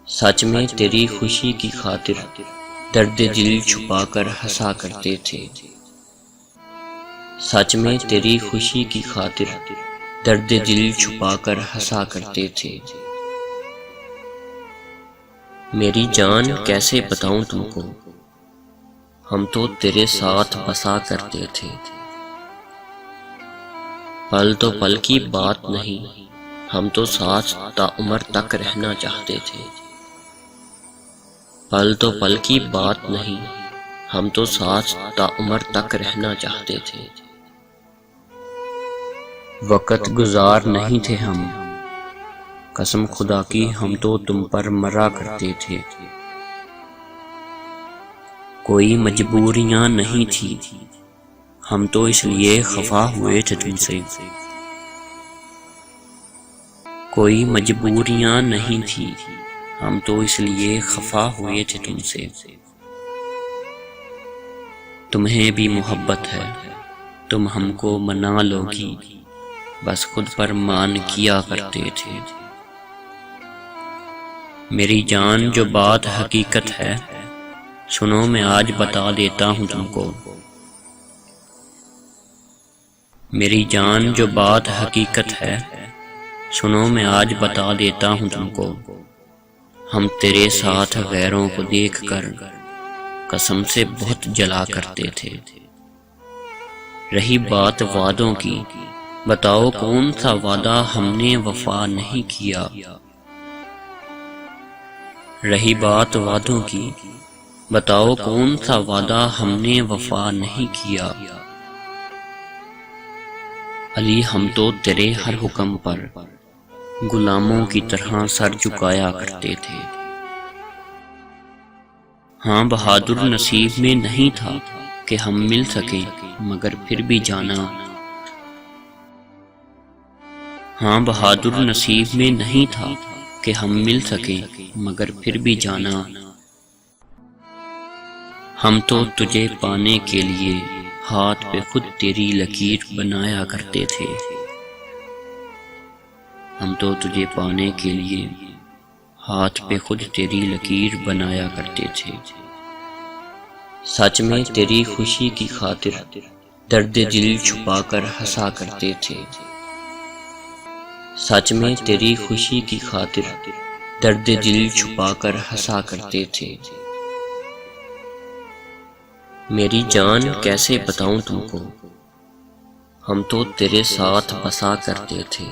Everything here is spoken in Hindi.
सच में तेरी खुशी की खातिर दर्द दिल छुपाकर हंसा करते थे। सच में तेरी खुशी की खातिर दर्द दिल छुपाकर हंसा करते थे। मेरी जान कैसे बताऊं तुमको, हम तो तेरे साथ बसा करते थे। पल तो पल की बात नहीं, हम तो साथ ताउम्र तक रहना चाहते थे। पल तो पल की बात नहीं, हम तो साथ ताउम्र तक रहना चाहते थे। वक्त गुजार नहीं थे हम, कसम खुदा की हम तो तुम पर मरा करते थे। कोई मजबूरियां नहीं थी, हम तो इसलिए खफा हुए थे तुमसे। कोई मजबूरियां नहीं थी, हम तो इसलिए खफा हुए थे तुमसे। तुम्हें भी मोहब्बत है, तुम हमको मना लोगी, बस खुद पर मान किया करते थे। मेरी जान जो बात हकीकत है, सुनो मैं आज बता देता हूँ तुमको। मेरी जान जो बात हकीकत है, सुनो मैं आज बता देता हूँ तुमको। हम तेरे साथ गैरों को देखकर कसम से बहुत जला करते थे। रही बात वादों की, बताओ कौन सा वादा हमने वफा नहीं किया। रही बात वादों की, बताओ कौन सा वादा हमने वफा नहीं किया। अली हम तो तेरे हर हुक्म पर गुलामों की तरह सर झुकाया करते थे। हाँ बहादुर नसीब में नहीं था कि हम मिल सके, मगर फिर भी जाना। हाँ बहादुर नसीब में नहीं था कि हम मिल सके, मगर फिर भी जाना। हम तो तुझे पाने के लिए हाथ पे खुद तेरी लकीर बनाया करते थे। हम तो तुझे पाने के लिए हाथ पे खुद तेरी लकीर बनाया करते थे। सच में तेरी खुशी की खातिर दर्द दिल छुपाकर हंसा करते थे। सच में तेरी खुशी की खातिर दर्द दिल छुपाकर हंसा करते थे। मेरी जान कैसे बताऊं तुमको, हम तो तेरे साथ बसा करते थे।